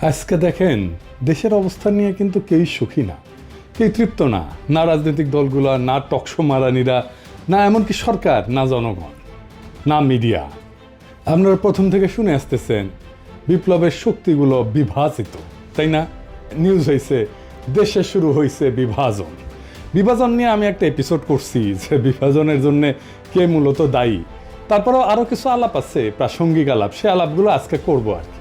আজকে দেখেন দেশের অবস্থা নিয়ে কিন্তু কেউই সুখী না, কেউ তৃপ্ত না, না রাজনৈতিক দলগুলো, না টকশো মারানিরা, না এমনকি সরকার, না জনগণ, না মিডিয়া। আপনারা প্রথম থেকে শুনে আসতেছেন বিপ্লবের শক্তিগুলো বিভাজিত, তাই না? নিউজ হয়েছে দেশে শুরু হয়েছে বিভাজন। বিভাজন নিয়ে আমি একটা এপিসোড করছি যে বিভাজনের জন্য কে মূলত দায়ী। তারপরেও আরও কিছু আলাপ আছে, প্রাসঙ্গিক আলাপ, সে আলাপগুলো আজকে করবো আর কি।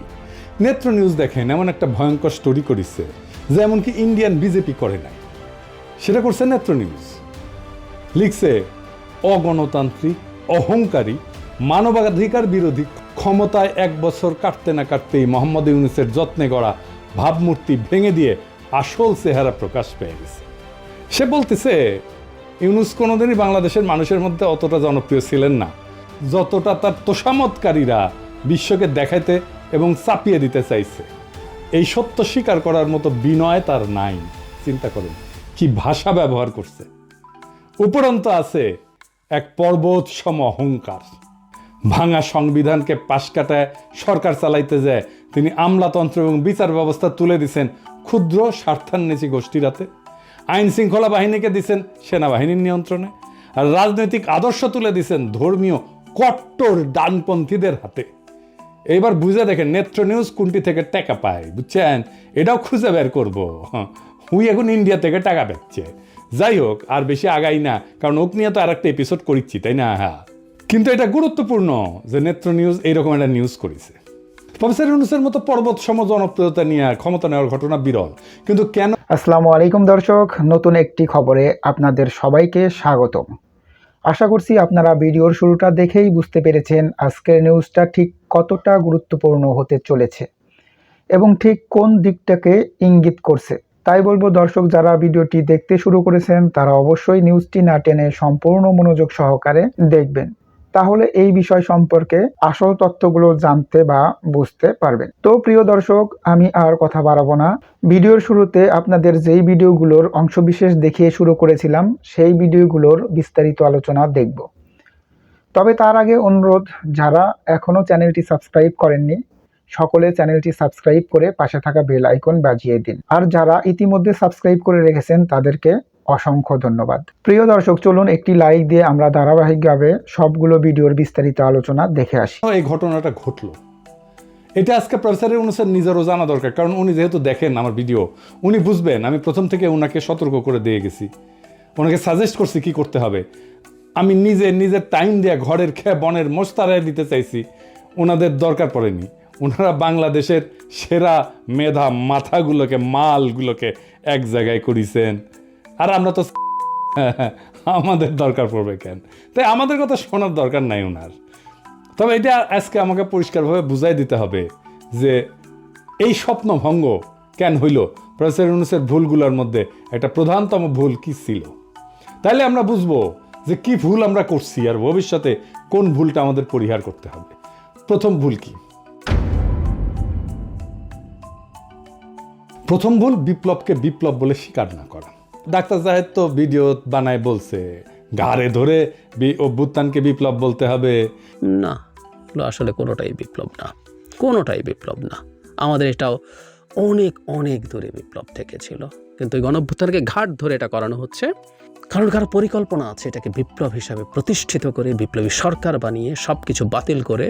নেত্র নিউজ দেখেন এমন একটা ভয়ঙ্কর স্টোরি করেছে যে এমনকি ইন্ডিয়ান বিজেপি করে নাই, সেটা করছে নেত্র নিউজ। লিখছে অগণতান্ত্রিক, অহংকারী, মানবাধিকার বিরোধী, ক্ষমতায় 1 বছর কাটতে না কাটতেই মোহাম্মদ ইউনূসের যত্নে গড়া ভাবমূর্তি ভেঙে দিয়ে আসল চেহারা প্রকাশ পেয়ে গেছে। সে বলতেছে ইউনূস কোনোদিনই বাংলাদেশের মানুষের মধ্যে অতটা জনপ্রিয় ছিলেন না যতটা তার তোষামতকারীরা বিশ্বকে দেখাইতে এবং চাপিয়ে দিতে চাইছে। এই সত্য স্বীকার করার মতো বিনয় তার নাই। চিন্তা করেন কি ভাষা ব্যবহার করছে। উপরন্ত আছে এক পর্বত সম অহংকার। ভাঙা সংবিধানকে পাশ কাটায় সরকার চালাইতে যায় তিনি আমলাতন্ত্র এবং বিচার ব্যবস্থা তুলে দিছেন ক্ষুদ্র স্বার্থান্বেষী গোষ্ঠীর হাতে। আইন শৃঙ্খলা বাহিনীকে দিছেন সেনাবাহিনীর নিয়ন্ত্রণে, আর রাজনৈতিক আদর্শ তুলে দিছেন ধর্মীয় কট্টর ডানপন্থীদের হাতে। এইবার বুঝে দেখেন নেত্র নিউজ কোনটি থেকে টাকা পায়, বুঝছেন? এটাও খুঁজে বের করবো। হুই এখন ইন্ডিয়া থেকে টাকা পাচ্ছে। যাই হোক, আর বেশি আগাই না, কারণ ওক নিয়ে তো আর একটা এপিসোড করিচ্ছি, তাই না? হ্যাঁ, কিন্তু এটা গুরুত্বপূর্ণ যে নেত্র নিউজ এইরকম একটা নিউজ করেছে। প্রফেসর ইউনূসের মতো পর্বত সম জনপ্রিয়তা নিয়ে ক্ষমতা নেওয়ার ঘটনা বিরল, কিন্তু কেন? আসসালামু আলাইকুম দর্শক, নতুন একটি খবরে আপনাদের সবাইকে স্বাগতম। আশা করছি আপনারা ভিডিওর শুরুটা দেখেই বুঝতে পেরেছেন আজকের নিউজটা ঠিক কতটা গুরুত্বপূর্ণ হতে চলেছে এবং ঠিক কোন দিকটাকে ইঙ্গিত করছে। তাই বলবো দর্শক, যারা ভিডিওটি দেখতে শুরু করেছেন তারা অবশ্যই নিউজটি না টেনে সম্পূর্ণ মনোযোগ সহকারে দেখবেন, তাহলে এই বিষয় সম্পর্কে আসল তথ্যগুলো জানতে বা বুঝতে পারবেন। তো প্রিয় দর্শক, আমি আর কথা বাড়াবো না। ভিডিওর শুরুতে আপনাদের যেই ভিডিওগুলোর অংশবিশেষ দেখিয়ে শুরু করেছিলাম সেই ভিডিওগুলোর বিস্তারিত আলোচনা দেখব। তবে তার আগে অনুরোধ, যারা এখনো চ্যানেলটি সাবস্ক্রাইব করেননি সকলে চ্যানেলটি সাবস্ক্রাইব করে পাশে থাকা বেল আইকন বাজিয়ে দিন, আর যারা ইতিমধ্যে সাবস্ক্রাইব করে রেখেছেন তাদেরকে অসংখ্য ধন্যবাদ। প্রিয় দর্শক, চলুন একটি লাইক দিয়ে আমরা ধারাবাহিকভাবে সবগুলো ভিডিওর বিস্তারিত আলোচনা দেখে আসি। এই ঘটনাটা ঘটলো, এটা আজকে প্রফেসর ইউনূসের নিজেরও জানা দরকার, কারণ উনি যেহেতু দেখেন আমার ভিডিও, উনি বুঝবেন। আমি প্রথম থেকে ওনাকে সতর্ক করে দিয়ে গেছি, ওনাকে সাজেস্ট করছি কি করতে হবে। আমি নিজের টাইম দিয়ে ঘরের খেয়ে বনের মোস্তারায় দিতে চাইছি, ওনাদের দরকার পড়েনি। ওনারা বাংলাদেশের সেরা মেধা মাথাগুলোকে, মালগুলোকে এক জায়গায় করেছেন, আর আমরা তো আমাদের দরকার পড়বে কেন? তাই আমাদের কথা শোনার দরকার নাই ওনার। তবে এটা আজকে আমাকে পরিষ্কারভাবে বুঝাই দিতে হবে যে এই স্বপ্নভঙ্গ কেন হইল, প্রফেসর ইউনূসের ভুলগুলোর মধ্যে একটা প্রধানতম ভুল কি ছিল। তাইলে আমরা বুঝবো যে কি ভুল আমরা করছি আর ভবিষ্যতে কোন ভুলটা আমাদের পরিহার করতে হবে। প্রথম ভুল কি? প্রথম ভুল বিপ্লবকে বিপ্লব বলে স্বীকার না করা। ডাক্তার জাহেদ তো ভিডিও বানায় বলছে ঘাড়ে ধরে অভ্যুত্থানকে বিপ্লব বলতে হবে। না, আসলে কোনোটাই বিপ্লব না, কোনোটাই বিপ্লব না। আমাদের এটাও অনেক অনেক দূরে বিপ্লব থেকে ছিল, কিন্তু এই গণঅভ্যুত্থানকে ঘাট ধরে এটা করানো হচ্ছে কারণ কারো পরিকল্পনা আছে এটাকে বিপ্লব হিসাবে প্রতিষ্ঠিত করে বিপ্লবী সরকার বানিয়ে সব কিছু বাতিল করে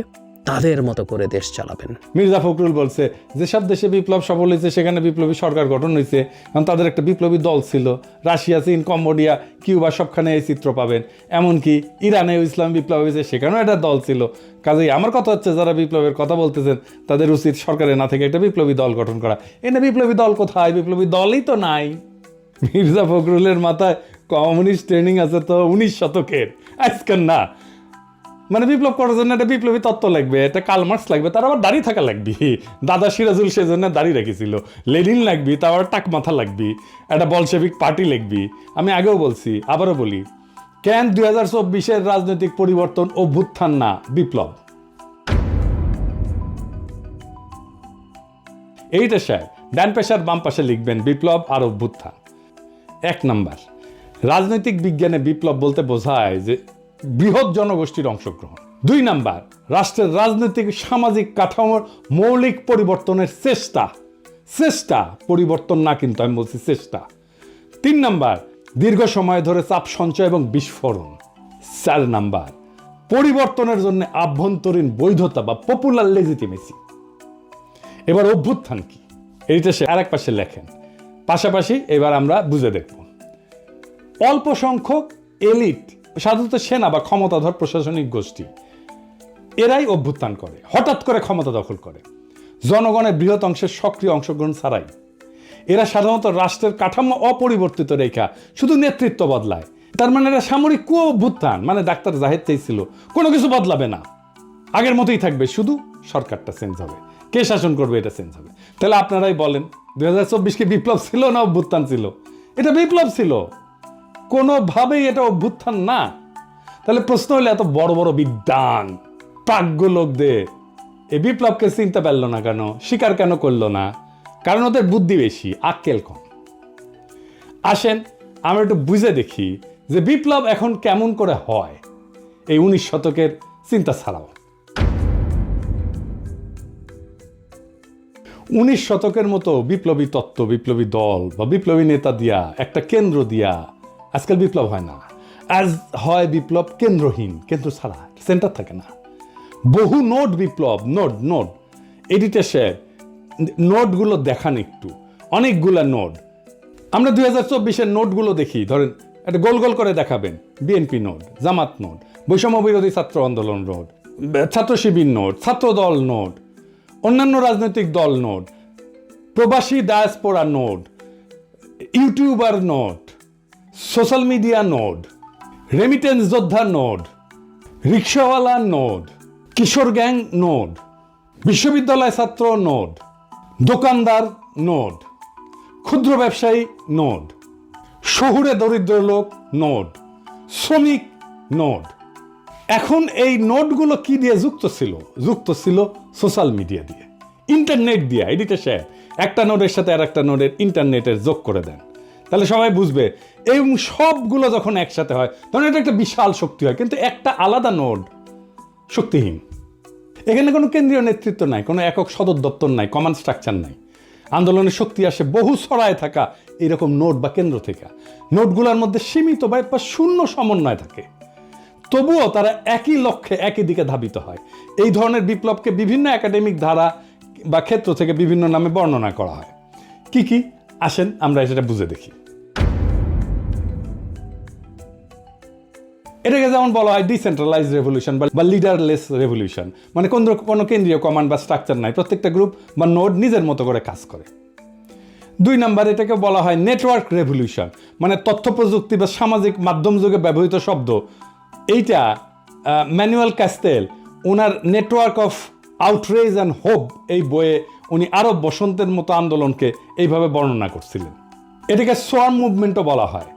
তাদের মতো করে দেশ চালাবেন। মির্জা ফখরুল বলছে যেসব দেশে বিপ্লব সফল হয়েছে সেখানে বিপ্লবী সরকার গঠন হয়েছে, কারণ তাদের একটা বিপ্লবী দল ছিল। রাশিয়া, চীন, কম্বোডিয়া, কিউবা সবখানে এই চিত্র পাবেন। এমনকি ইরানেও ইসলাম বিপ্লব হয়েছে, সেখানেও একটা দল ছিল। কাজেই আমার কথা হচ্ছে যারা বিপ্লবের কথা বলতেছেন তাদের উচিত সরকারে না থেকে একটা বিপ্লবী দল গঠন করা। এনে বিপ্লবী দল কোথায়? বিপ্লবী দলই তো নাই। মির্জা ফখরুলের মাথায় কমিউনিস্ট ট্রেনিং আছে তো 19 শতকের, আজকের না। মানে বিপ্লব করার জন্য একটা বিপ্লবী তত্ত্ব লাগবে, একটা কার্ল মার্কস লাগবে, তার আবার দাড়ি থাকা লাগবে। দাদা সিরাজুল সেজন্য দাড়ি রেখেছিল। লেনিন লাগবি, তার আবার টাক মাথা লাগবি, একটা বলশেভিক পার্টি লাগবি। আমি আগেও বলছি, আবারও বলি, কেন 2024-এর রাজনৈতিক পরিবর্তন অভ্যুত্থান না বিপ্লব? এইটা স্যার ডান পেশার বাম পাশে লিখবেন বিপ্লব আর অভ্যুত্থান। 1 নাম্বার, রাজনৈতিক বিজ্ঞানে বিপ্লব বলতে বোঝায় যে বৃহৎ জনগোষ্ঠীর অংশগ্রহণ। 2 নাম্বার, রাষ্ট্রের রাজনৈতিক সামাজিক কাঠামোর মৌলিক পরিবর্তনের চেষ্টা। চেষ্টা, পরিবর্তন না, কিন্তু আমি বলছি চেষ্টা। 3 নাম্বার, দীর্ঘ সময় ধরে চাপ সঞ্চয় এবং বিস্ফোরণ। 4 নাম্বার, পরিবর্তনের জন্য আভ্যন্তরীণ বৈধতা বা পপুলার লেজিটিমেসি। এবার অভ্যুত্থান কি, এইটা সে আর এক পাশে লেখেন, পাশাপাশি এবার আমরা বুঝে দেখব। অল্প সংখ্যক এলিট, সাধারণত সেনা বা ক্ষমতাধর প্রশাসনিক গোষ্ঠী, এরাই অভ্যুত্থান করে, হঠাৎ করে ক্ষমতা দখল করে জনগণের বৃহৎ অংশের সক্রিয় অংশগ্রহণ ছাড়াই। এরা সাধারণত রাষ্ট্রের কাঠামো অপরিবর্তিত রেখা, শুধু নেতৃত্ব বদলায়। তার মানে এরা সামরিক অভ্যুত্থান, মানে ডাক্তার জাহেদ ছিল, কোনো কিছু বদলাবে না, আগের মতোই থাকবে, শুধু সরকারটা চেঞ্জ হবে, কে শাসন করবে এটা চেঞ্জ হবে। তাহলে আপনারাই বলেন 2024 কি বিপ্লব ছিল না অভ্যুত্থান ছিল? এটা বিপ্লব ছিল, কোনোভাবেই এটা অভ্যুত্থান না। তাহলে প্রশ্ন হলো, এত বড় বড় বিদ্বান প্রাজ্ঞ লোকদের এই বিপ্লবকে চিনতে পারল না কেন, স্বীকার কেন করলো না? কারণ ওদের বুদ্ধি বেশি, আক্কেল কম। আসেন আমরা একটু বুঝে দেখি যে বিপ্লব এখন কেমন করে হয় এই 19 শতকের চিন্তা ছাড়াও। 19 শতকের মতো বিপ্লবী তত্ত্ব, বিপ্লবী দল বা বিপ্লবী নেতা দিয়া, একটা কেন্দ্র দিয়া আজকাল বিপ্লব হয় না। আজ হয় বিপ্লব কেন্দ্রহীন, কেন্দ্র ছাড়া, সেন্টার থাকে না। বহু নোট বিপ্লব, নোট এডিটে শেয়ার নোটগুলো দেখান একটু, অনেকগুলা নোট। আমরা 2024-এর নোটগুলো দেখি, ধরেন একটা গোল গোল করে দেখাবেন, বিএনপি নোট, জামাত নোট, বৈষম্য বিরোধী ছাত্র আন্দোলন নোট, ছাত্র শিবির নোট, ছাত্র দল নোট, অন্যান্য রাজনৈতিক দল নোট, প্রবাসী diaspora note, YouTuber note, social media note, remittance যোদ্ধা নোট, রিক্সাওয়ালা নোট, কিশোর গ্যাং নোট, বিশ্ববিদ্যালয় ছাত্র নোট, দোকানদার নোট, ক্ষুদ্র ব্যবসায়ী নোট, শহুরে দরিদ্র লোক নোট, শ্রমিক নোট। এখন এই নোটগুলো কি দিয়ে যুক্ত ছিল? যুক্ত ছিল সোশ্যাল মিডিয়া দিয়ে, ইন্টারনেট দিয়ে। এডিটে শেয়ার একটা নোটের সাথে আর একটা নোটের ইন্টারনেটের যোগ করে দেন, তাহলে সবাই বুঝবে। এই সবগুলো যখন একসাথে হয় তখন এটা একটা বিশাল শক্তি হয়, কিন্তু একটা আলাদা নোট শক্তিহীন। এখানে কোনো কেন্দ্রীয় নেতৃত্ব নাই, কোনো একক সদর দপ্তর নাই, কমান্ড স্ট্রাকচার নাই। আন্দোলনের শক্তি আসে বহু ছড়ায় থাকা এরকম নোট বা কেন্দ্র থেকে। নোটগুলোর মধ্যে সীমিত বা শূন্য সমন্বয় থাকে, তবুও তারা একই লক্ষ্যে, একই দিকে ধাবিত হয়। এই ধরনের বিপ্লবকে বিভিন্ন একাডেমিক ধারা বা ক্ষেত্র থেকে বিভিন্ন নামে বর্ণনা করা হয়। কি কি? আসেন আমরা সেটা বুঝে দেখি। এটাকে যেমন বলা হয় ডিসেন্ট্রালাইজ রেভলিউশন বা লিডারলেস রেভলিউশন, মানে কোনো কেন্দ্রীয় কমান্ড বা স্ট্রাকচার নাই, প্রত্যেকটা গ্রুপ বা নোড নিজের মতো করে কাজ করে। 2 নাম্বার, এটাকে বলা হয় নেটওয়ার্ক রেভলিউশন, মানে তথ্য প্রযুক্তি বা সামাজিক মাধ্যম যুগে ব্যবহৃত শব্দ। এইটা Manuel castle owner network of outrage and hope এই বইয়ে উনি আরব বসন্তের মতো আন্দোলনকে এইভাবে বর্ণনা করছিলেন। এটাকে সোয়ার্ম মুভমেন্টও বলা হয়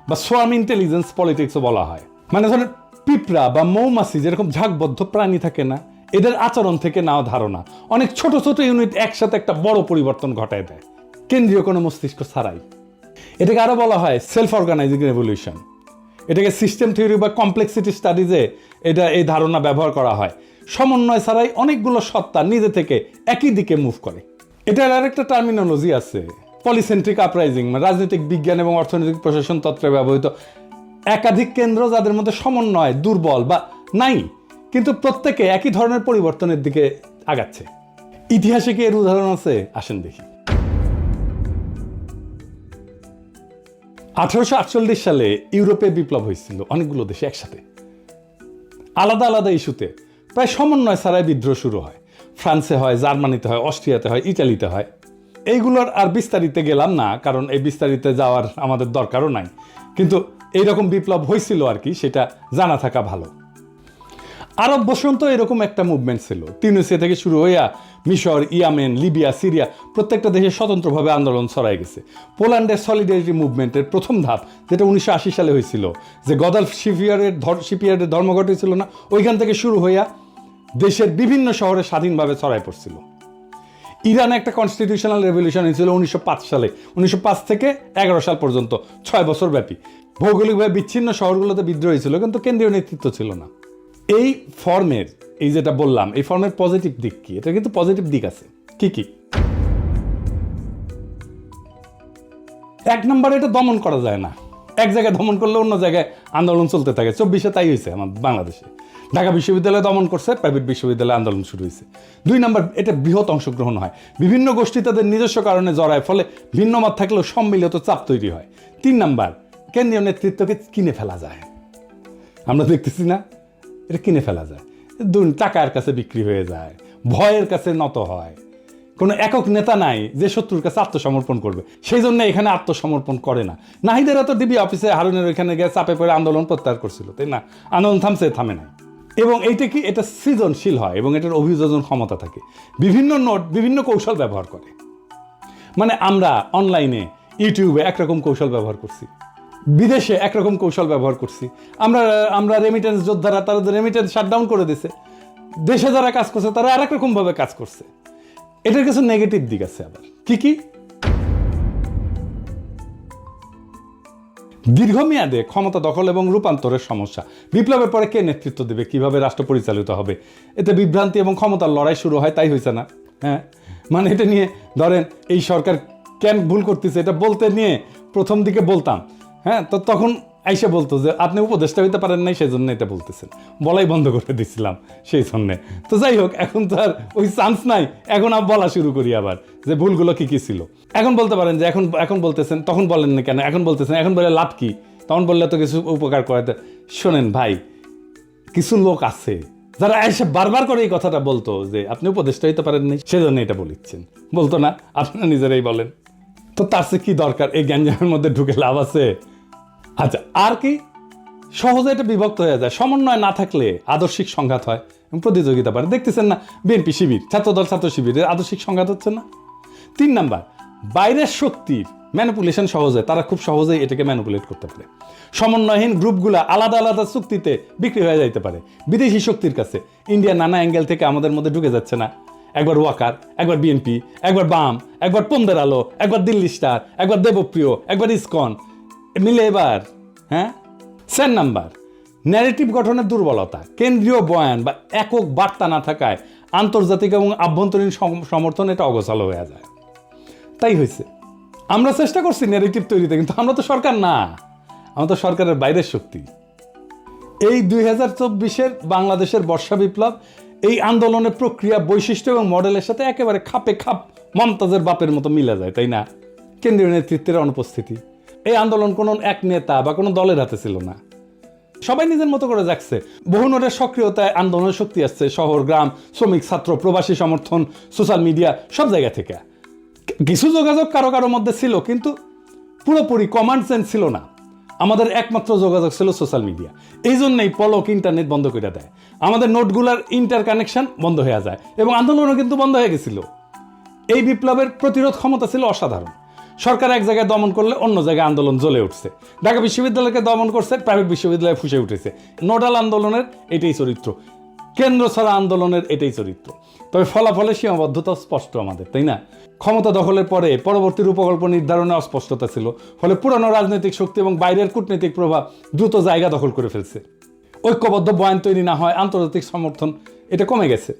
বা সোয়ার্ম ইন্টেলিজেন্স পলিটিক্সও বলা হয়। মানে ধরেন পিঁপড়া বা মৌমাছি যেরকম ঝাঁকবদ্ধ প্রাণী থাকে না, এদের আচরণ থেকে নেওয়া ধারণা অনেক ছোট ছোট ইউনিট একসাথে একটা বড় পরিবর্তন ঘটায় দেয়, কেন্দ্রীয় কোনো মস্তিষ্ক ছাড়াই। এটাকে আরো বলা হয় সেলফ অর্গানাইজিং রেভলিউশন। এটাকে সিস্টেম থিওরি বা কমপ্লেক্সিটি স্টাডিজে এই ধারণা ব্যবহার করা হয়। সমন্বয় ছাড়াই অনেকগুলো সত্তা নিজে থেকে একই দিকে মুভ করে। এটার আরেকটা টার্মিনোলজি আছে, পলিসেন্ট্রিক আপরাইজিং, মানে রাজনৈতিক বিজ্ঞান এবং অর্থনৈতিক প্রশাসন তত্ত্বে ব্যবহৃত একাধিক কেন্দ্র যাদের মধ্যে সমন্বয় দুর্বল বা নাই, কিন্তু প্রত্যেকে একই ধরনের পরিবর্তনের দিকে আগাচ্ছে। ইতিহাসে কি এর উদাহরণ আছে? আসেন দেখি। 1848 সালে ইউরোপে বিপ্লব হয়েছিল অনেকগুলো দেশে একসাথে, আলাদা আলাদা ইস্যুতে। প্রায় সমন্বয় ছাড়াই বিদ্রোহ শুরু হয়। ফ্রান্সে হয়, জার্মানিতে হয়, অস্ট্রিয়াতে হয়, ইটালিতে হয়। এইগুলোর আর বিস্তারিতে গেলাম না, কারণ এই বিস্তারিতে যাওয়ার আমাদের দরকারও নাই, কিন্তু এইরকম বিপ্লব হয়েছিল আর কি, সেটা জানা থাকা ভালো। আরব বসন্ত এরকম একটা মুভমেন্ট ছিল, তিউনিসিয়া থেকে শুরু হইয়া মিশর, ইয়েমেন, লিবিয়া, সিরিয়া, প্রত্যেকটা দেশে স্বতন্ত্রভাবে আন্দোলন ছড়াই গেছে। পোল্যান্ডের সলিডারিটি মুভমেন্টের প্রথম ধাপ, যেটা 1980 সালে হয়েছিল, যে গদালফ শিপইয়ার্ডের ধর্মঘট হয়েছিল না, ওইখান থেকে শুরু হইয়া দেশের বিভিন্ন শহরে স্বাধীনভাবে ছড়াই পড়ছিল। ইরানে একটা কনস্টিটিউশনাল রেভলিউশন হয়েছিল 1905 সালে, 1905 থেকে 11 সাল পর্যন্ত 6 বছর ব্যাপী। ভৌগোলিকভাবে বিচ্ছিন্ন শহরগুলোতে বিদ্রোহ হয়েছিল, কিন্তু কেন্দ্রীয় নেতৃত্ব ছিল না। এই ফর্মের, এই যেটা বললাম, এই ফর্মের পজিটিভ দিক কি? এটা কিন্তু পজিটিভ দিক আছে। কি কি? এক নম্বরে এটা দমন করা যায় না, এক জায়গায় দমন করলে অন্য জায়গায় আন্দোলন চলতে থাকে। 24-এ তাই হয়েছে আমাদের বাংলাদেশে। ঢাকা বিশ্ববিদ্যালয় দমন করছে, প্রাইভেট বিশ্ববিদ্যালয়ে আন্দোলন শুরু হয়েছে। 2 নম্বর, এটা বৃহৎ অংশগ্রহণ হয়, বিভিন্ন গোষ্ঠী তাদের নিজস্ব কারণে জড়ায়, ফলে ভিন্ন মত থাকলেও সম্মিলিত চাপ তৈরি হয়। 3 নম্বর, কেন্দ্রীয় নেতৃত্বকে কিনে ফেলা যায়। আমরা দেখতেছি না, এটা কিনে ফেলা যায়, টাকার কাছে বিক্রি হয়ে যায়, ভয়ের কাছে নত হয়। কোনো একক নেতা নাই যে শত্রুর কাছে আত্মসমর্পণ করবে, সেই জন্য এখানে আত্মসমর্পণ করে না। নাহিদেরা তো ডিবি অফিসে হারুনের ওইখানে গিয়ে চাপে পড়ে আন্দোলন প্রত্যাহার করছিল, তাই না? আন্দোলন থামে না। এবং এইটা কি, এটা সৃজনশীল হয় এবং এটার অভিযোজন ক্ষমতা থাকে। বিভিন্ন নোট বিভিন্ন কৌশল ব্যবহার করে। মানে আমরা অনলাইনে ইউটিউবে একরকম কৌশল ব্যবহার করছি, বিদেশে একরকম কৌশল ব্যবহার করছি। আমরা রেমিটেন্স যোদ্ধারা তাদের রেমিটেন্স শাটডাউন করে দিছে, দেশে যারা কাজ করছে তারা আর এক রকমভাবে কাজ করছে। এটার কিছু নেগেটিভ দিক আছে আবার। কি দীর্ঘমেয়াদে ক্ষমতা দখল এবং রূপান্তরের সমস্যা। বিপ্লবের পরে কে নেতৃত্ব দেবে, কিভাবে রাষ্ট্র পরিচালিত হবে, এতে বিভ্রান্তি এবং ক্ষমতার লড়াই শুরু হয়। তাই হয়েছে না? হ্যাঁ, মানে এটা নিয়ে ধরেন এই সরকার কেন ভুল করতেছে এটা বলতে নিয়ে প্রথম দিকে বলতাম, হ্যাঁ, তো তখন আইসা বলতো যে আপনি উপদেষ্টা হইতে পারেন নাই, সেই জন্য এটা বলতেছেন, বলাই বন্ধ করে দিছিলাম সেই জন্যে। তো যাই হোক, এখন তো আর ওই চান্স নাই, এখন আর বলা শুরু করি আবার যে ভুলগুলো কি ছিল। এখন বলতে পারেন যে এখন বলতেছেন, তখন বলেন না কেন, এখন বলতেছেন, এখন বলে লাভ কি, তখন বললে তো কিছু উপকার করে। শোনেন ভাই, কিছু লোক আছে যারা এসে বারবার করে এই কথাটা বলতো যে আপনি উপদেষ্টা হইতে পারেন নাই, সেজন্য এটা বলিচ্ছেন। বলতো না, আপনারা নিজেরাই বলেন। তো তার চেয়ে কি দরকার, এই গ্যাঞ্জামের মধ্যে ঢুকে লাভ আছে? আচ্ছা, আর কি, সহজে এটা বিভক্ত হয়ে যায়। সমন্বয় না থাকলে আদর্শিক সংঘাত হয় এবং প্রতিযোগিতা বাড়ে। দেখতেছেন না, বিএনপি শিবির, ছাত্রদল ছাত্র শিবিরের আদর্শিক সংঘাত হচ্ছে না? 3 নাম্বার, বাইরের শক্তির ম্যানিপুলেশন সহজে, তারা খুব সহজেই এটাকে ম্যানিপুলেট করতে পারে। সমন্বয়হীন গ্রুপগুলা আলাদা আলাদা চুক্তিতে বিক্রি হয়ে যাইতে পারে বিদেশি শক্তির কাছে। ইন্ডিয়া নানা অ্যাঙ্গেল থেকে আমাদের মধ্যে ঢুকে যাচ্ছে না, একবার ওয়াকার, একবার বিএনপি, একবার বাম, একবার পন্দের আলো, একবার দিল্লি স্টার, একবার দেবপ্রিয়, একবার ইসকন মিলে এবার। হ্যাঁ। 4 নাম্বার, ন্যারেটিভ গঠনের দুর্বলতা। কেন্দ্রীয় বয়ান বা একক বার্তা না থাকায় আন্তর্জাতিক এবং আভ্যন্তরীণ সমর্থন এটা অগোছালো হয়ে যায়। তাই হয়েছে, আমরা চেষ্টা করছি ন্যারেটিভ তৈরিতে, কিন্তু আমরা তো সরকার না, আমরা তো সরকারের বাইরের শক্তি। এই 2024-এর বাংলাদেশের বর্ষা বিপ্লব এই আন্দোলনের প্রক্রিয়া, বৈশিষ্ট্য এবং মডেলের সাথে একেবারে খাপে খাপ মমতাজের বাপের মতো মিলে যায়, তাই না? কেন্দ্রীয় নেতৃত্বের অনুপস্থিতি। এই আন্দোলন কোনো এক নেতা বা কোনো দলের হাতে ছিল না, সবাই নিজের মতো করে যাচ্ছে। বহু নোটের সক্রিয়তায় আন্দোলনের শক্তি আসছে শহর, গ্রাম, শ্রমিক, ছাত্র, প্রবাসী সমর্থন, সোশ্যাল মিডিয়া, সব জায়গা থেকে। কিছু যোগাযোগ কারো কারো মধ্যে ছিল, কিন্তু পুরোপুরি কমান্ড সেন্স ছিল না। আমাদের একমাত্র যোগাযোগ ছিল সোশ্যাল মিডিয়া। এই জন্যই পলক ইন্টারনেট বন্ধ করে দেয়, আমাদের নোটগুলার ইন্টার কানেকশন বন্ধ হয়ে যায় এবং আন্দোলনও কিন্তু বন্ধ হয়ে গেছিল। এই বিপ্লবের প্রতিরোধ ক্ষমতা ছিল অসাধারণ। সরকার এক জায়গায় দমন করলে অন্য জায়গায় আন্দোলন জ্বলে উঠছে। ঢাকা বিশ্ববিদ্যালয়কে দমন করছে, প্রাইভেট বিশ্ববিদ্যালয়ে ফুসে উঠেছে। নোডাল আন্দোলনের এটাই চরিত্র, কেন্দ্র ছাড়া আন্দোলনের এটাই চরিত্র। তবে ফলাফলের সীমাবদ্ধতা স্পষ্ট আমাদের, তাই না? ক্ষমতা দখলের পরে পরবর্তী রূপকল্প নির্ধারণে অস্পষ্টতা ছিল, ফলে পুরানো রাজনৈতিক শক্তি এবং বাইরের কূটনৈতিক প্রভাব দ্রুত জায়গা দখল করে ফেলছে। ঐক্যবদ্ধ বয়ান তৈরি না হয়, আন্তর্জাতিক সমর্থন এটা কমে গেছে।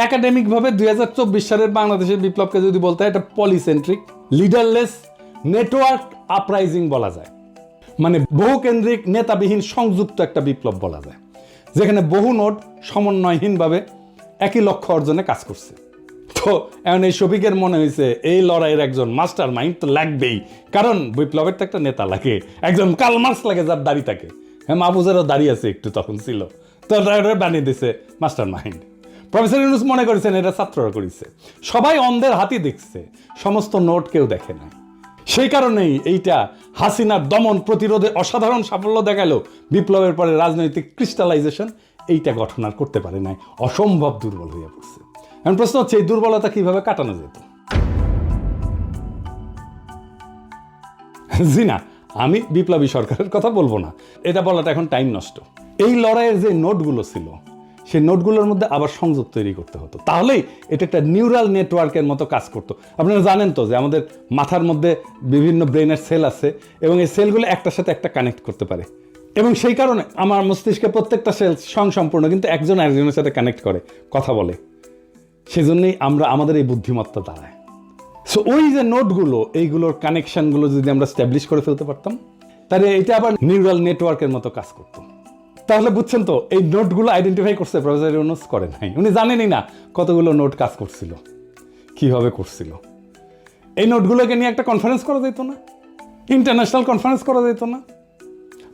একাডেমিকভাবে 2024 সালের বাংলাদেশের বিপ্লবকে যদি বলতে হয়, এটা পলিসেন্ট্রিক, লিডারলেস, নেটওয়ার্ক আপরাইজিং বলা যায়। মানে বহুকেন্দ্রিক, নেতাবিহীন, সংযুক্ত একটা বিপ্লব বলা যায়, যেখানে বহু নোট সমন্বয়হীনভাবে একই লক্ষ্য অর্জনে কাজ করছে। তো এখন এই শফিকের মনে হয়েছে এই লড়াইয়ের একজন মাস্টার মাইন্ড তো লাগবেই, কারণ বিপ্লবের তো একটা নেতা লাগে, একজন কার্ল মার্কস লাগে যার দাড়ি থাকে। হ্যাঁ, মাহফুজেরও দাড়ি আছে একটু, তখন ছিল, তো বানিয়ে দিয়েছে মাস্টার মাইন্ড। প্রফেসর ইউনূস মনে করেছেন এটা ছাত্ররা করেছে। সবাই অন্ধের হাতি দেখছে, সমস্ত নোট কেউ দেখে নাই। সেই কারণেই এইটা হাসিনার দমন প্রতিরোধে অসাধারণ সাফল্য দেখালো। বিপ্লবের পরে রাজনৈতিক ক্রিস্টালাইজেশন এইটা গঠন আর করতে পারে নাই, অসম্ভব দুর্বল হয়ে পড়ছে। এখন প্রশ্ন হচ্ছে, এই দুর্বলতা কিভাবে কাটানো যেত? জি না, আমি বিপ্লবী সরকারের কথা বলবো না, এটা বলাটা এখন টাইম নষ্ট। এই লড়াইয়ের যে নোটগুলো ছিল, সেই নোটগুলোর মধ্যে আবার সংযোগ তৈরি করতে হতো, তাহলেই এটা একটা নিউরাল নেটওয়ার্কের মতো কাজ করতো। আপনারা জানেন তো যে আমাদের মাথার মধ্যে বিভিন্ন ব্রেনের সেল আছে এবং এই সেলগুলো একটার সাথে একটা কানেক্ট করতে পারে, এবং সেই কারণে আমার মস্তিষ্কে প্রত্যেকটা সেল স্বয়ংসম্পূর্ণ, কিন্তু একজন আরেকজনের সাথে কানেক্ট করে, কথা বলে। সেজন্যই আমরা আমাদের এই বুদ্ধিমত্তা দাঁড়ায়। সো ওই যে নোটগুলো, এইগুলোর কানেকশনগুলো যদি আমরা স্ট্যাবলিশ করে ফেলতে পারতাম, তাহলে এটা আবার নিউরাল নেটওয়ার্কের মতো কাজ করতো। তাহলে বুঝছেন তো, এই নোটগুলো আইডেন্টিফাই করছে প্রফেসর ইউনূস, করে নাই। উনি জানেনই না কতগুলো নোট কাজ করছিল, কিভাবে করছিল। এই নোটগুলোকে নিয়ে একটা কনফারেন্স করা যেত না? ইন্টারন্যাশনাল কনফারেন্স করা যেত না?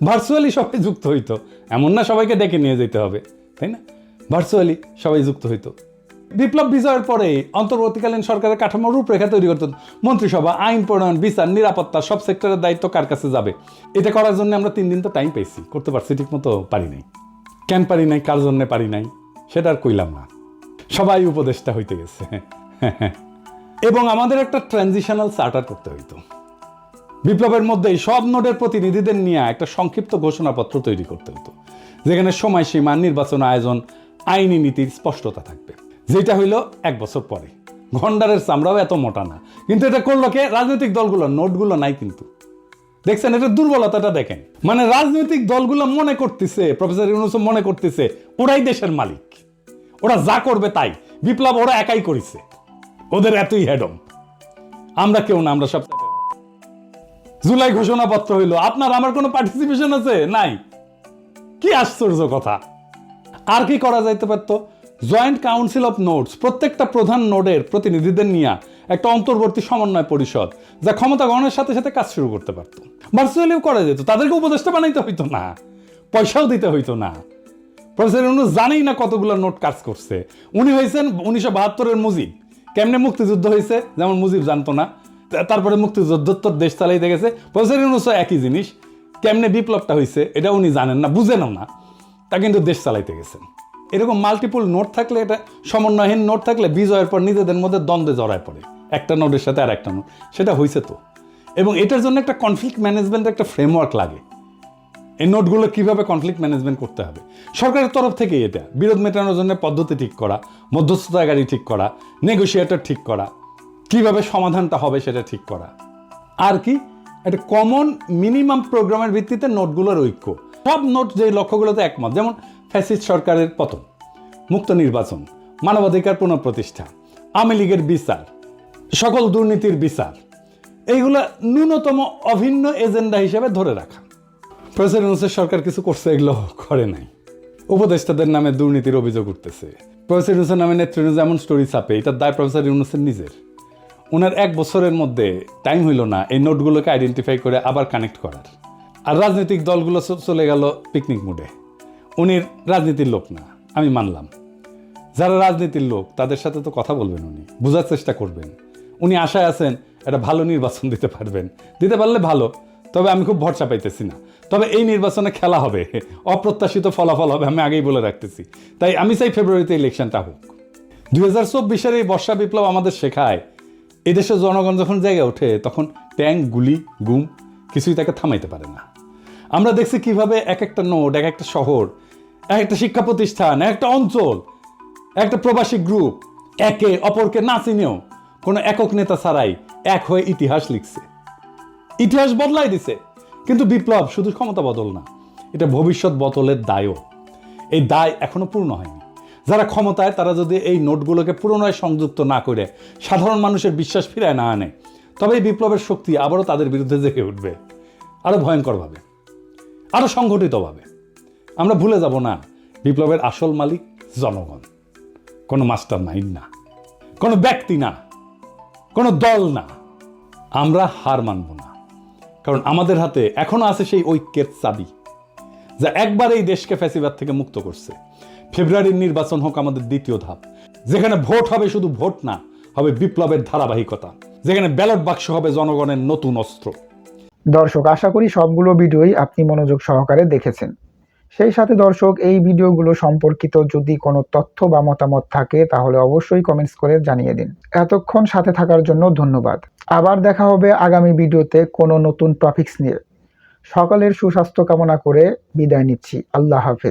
ভার্চুয়ালি সবাই যুক্ত হইতো, এমন না সবাইকে ডেকে নিয়ে যেতে হবে, তাই না? ভার্চুয়ালি সবাই যুক্ত হইতো। বিপ্লব বিজয়ের পরে অন্তর্বর্তীকালীন সরকারের কাঠামো রূপরেখা তৈরি করতে মন্ত্রিসভা, আইন প্রণয়ন, বিচার, নিরাপত্তা, সব সেক্টরের দায়িত্ব কার কাছে যাবে, এটা করার জন্য আমরা 3 দিন তো টাইম পেয়েছি, করতে পারছি ঠিক মতো? পারি নাই। কেন পারি নাই, কার জন্য পারি নাই, সেটা আর কইলাম না। সবাই উপদেষ্টা হইতে গেছে এবং আমাদের একটা ট্রানজিশনাল চার্টার করতে হইতো। বিপ্লবের মধ্যেই সব নোডের প্রতিনিধিদের নিয়ে একটা সংক্ষিপ্ত ঘোষণাপত্র তৈরি করতে হতো, যেখানে সময়সীমা, নির্বাচন আয়োজন, আইনি নীতির স্পষ্টতা থাকবে, যেটা হইল 1 বছর পরে। গন্ডারের চামড়াও এত মোটা না, কিন্তু এটা করলো কে? রাজনৈতিক দলগুলো। নোটগুলো নাই কিন্তু। দেখছেন এটা দুর্বলতাটা দেখেন। মানে রাজনৈতিক দলগুলো মনে করতেছে, প্রফেসর ইউনূস মনে করতেছে ওরাই দেশের মালিক, ওরা যা করবে তাই। বিপ্লব ওরা একাই করেছে, ওদের এতই হেডম, আমরা কেউ না, আমরা সব। জুলাই ঘোষণাপত্র হইল, আপনার আমার কোনো পার্টিসিপেশন আছে? নাই। কি আশ্চর্য কথা। আর কি করা যাইতে পারতো? জয়েন্ট কাউন্সিল অফ নোটস, প্রত্যেকটা প্রধান নোডের প্রতিনিধিদের নিয়ে একটা অন্তর্বর্তী সমন্বয় পরিষদ, যা ক্ষমতা গ্রহণের সাথে সাথে কাজ শুরু করতে পারতো। ভার্চুয়ালিও করা যেত, তাদেরকে উপদেষ্টা বানাইতে হইতো না, পয়সাও দিতে হইতো না। প্রফেসর ইউনূস জানেই না কতগুলো নোট কাজ করছে। উনি হয়েছেন 1972-এর মুজিব। কেমনে মুক্তিযুদ্ধ হয়েছে যেমন মুজিব জানতো না, তারপরে মুক্তিযুদ্ধোত্তর দেশ চালাইতে গেছে। প্রফেসর ইউনূসও একই জিনিস, কেমনে বিপ্লবটা হয়েছে এটা উনি জানেন না, বুঝেনও না, তা কিন্তু দেশ চালাইতে গেছেন। এরকম মাল্টিপল নোট থাকলে, এটা সমন্বয়হীন নোট থাকলে বিজয়ের পর নিজেদের মধ্যে দ্বন্দ্বে জড়ায় পড়ে, একটা নোটের সাথে আর একটা নোট। সেটা হয়েছে তো। এবং এটার জন্য একটা কনফ্লিক্ট ম্যানেজমেন্ট, একটা ফ্রেমওয়ার্ক লাগে। এই নোটগুলো কিভাবে কনফ্লিক্ট ম্যানেজমেন্ট করতে হবে, সরকারের তরফ থেকে এটা বিরোধ মেটানোর জন্য পদ্ধতি ঠিক করা, মধ্যস্থতাকারী ঠিক করা, নেগোসিয়েটর ঠিক করা, কিভাবে সমাধানটা হবে সেটা ঠিক করা। আর কি, একটা কমন মিনিমাম প্রোগ্রামের ভিত্তিতে নোটগুলোর ঐক্য। সব নোট যে লক্ষ্যগুলোতে একমত, যেমন ফ্যাসিস্ট সরকারের পতন, মুক্ত নির্বাচন, মানবাধিকার পুনঃপ্রতিষ্ঠা, আওয়ামী লীগের বিচার, সকল দুর্নীতির বিচার, এইগুলা ন্যূনতম অভিন্ন এজেন্ডা হিসেবে ধরে রাখা। প্রফেসর ইউনূসের সরকার কিছু করছে, এগুলো করে নাই। উপদেষ্টাদের নামে দুর্নীতির অভিযোগ উঠতেছে। প্রফেসর ইউনূসের নামে নেতৃত্ব যেমন স্টোরি ছাপে, এটার দায় প্রফেসর ইউনূসের নিজের। ওনার 1 বছরের মধ্যে টাইম হইল না এই নোটগুলোকে আইডেন্টিফাই করে আবার কানেক্ট করার। আর রাজনৈতিক দলগুলো চলে গেল পিকনিক মুডে। উনি রাজনীতির লোক না, আমি মানলাম। যারা রাজনীতির লোক তাদের সাথে তো কথা বলবেন, উনি বোঝার চেষ্টা করবেন। উনি আশায় আছেন একটা ভালো নির্বাচন দিতে পারবেন, দিতে পারলে ভালো। তবে আমি খুব ভরসা পাইতেছি না। তবে এই নির্বাচনে খেলা হবে, অপ্রত্যাশিত ফলাফল হবে, আমি আগেই বলে রাখতেছি। তাই আমি চাই ফেব্রুয়ারিতে ইলেকশনটা হোক। 2024-এর এই বর্ষা বিপ্লব আমাদের শেখায়, এদেশের জনগণ যখন জেগে ওঠে তখন ট্যাঙ্ক, গুলি, গুম কিছুই তাকে থামাইতে পারে না। আমরা দেখছি কিভাবে এক একটা নোট, এক একটা শহর, এক একটা শিক্ষা প্রতিষ্ঠান, একটা অঞ্চল, একটা প্রবাসী গ্রুপ একে অপরকে না চিনেও কোনো একক নেতা ছাড়াই এক হয়ে ইতিহাস লিখছে, ইতিহাস বদলাই দিছে। কিন্তু বিপ্লব শুধু ক্ষমতা বদল না, এটা ভবিষ্যৎ বদলের দায়ও। এই দায় এখনো পূর্ণ হয়নি। যারা ক্ষমতায়, তারা যদি এই নোটগুলোকে পুনরায় সংযুক্ত না করে সাধারণ মানুষের বিশ্বাস ফিরায় না আনে, তবে এই বিপ্লবের শক্তি আবারও তাদের বিরুদ্ধে জেগে উঠবে, আরো ভয়ঙ্করভাবে, আরো সংগঠিতভাবে। আমরা ভুলে যাব না, বিপ্লবের আসল মালিক জনগণ, কোনো মাস্টার মাইন্ড না, কোনো ব্যক্তি না, কোনো দল না। আমরা হার মানব না, কারণ আমাদের হাতে এখনো আছে সেই ঐক্যের চাবি, যা একবার এই দেশকে ফ্যাসিবাদ থেকে মুক্ত করছে। ফেব্রুয়ারির নির্বাচন হোক আমাদের দ্বিতীয় ধাপ, যেখানে ভোট হবে শুধু ভোট না, হবে বিপ্লবের ধারাবাহিকতা, যেখানে ব্যালট বাক্স হবে জনগণের নতুন অস্ত্র। দর্শক, আশা করি সবগুলো ভিডিওই আপনি মনোযোগ সহকারে দেখেছেন। সেই সাথে দর্শক, এই ভিডিওগুলো সম্পর্কিত যদি কোনো তথ্য বা মতামত থাকে তাহলে অবশ্যই কমেন্টস করে জানিয়ে দিন। এতক্ষণ সাথে থাকার জন্য ধন্যবাদ। আবার দেখা হবে আগামী ভিডিওতে কোনো নতুন টপিকস নিয়ে। সকলের সুস্বাস্থ্য কামনা করে বিদায় নিচ্ছি। আল্লাহ হাফেজ।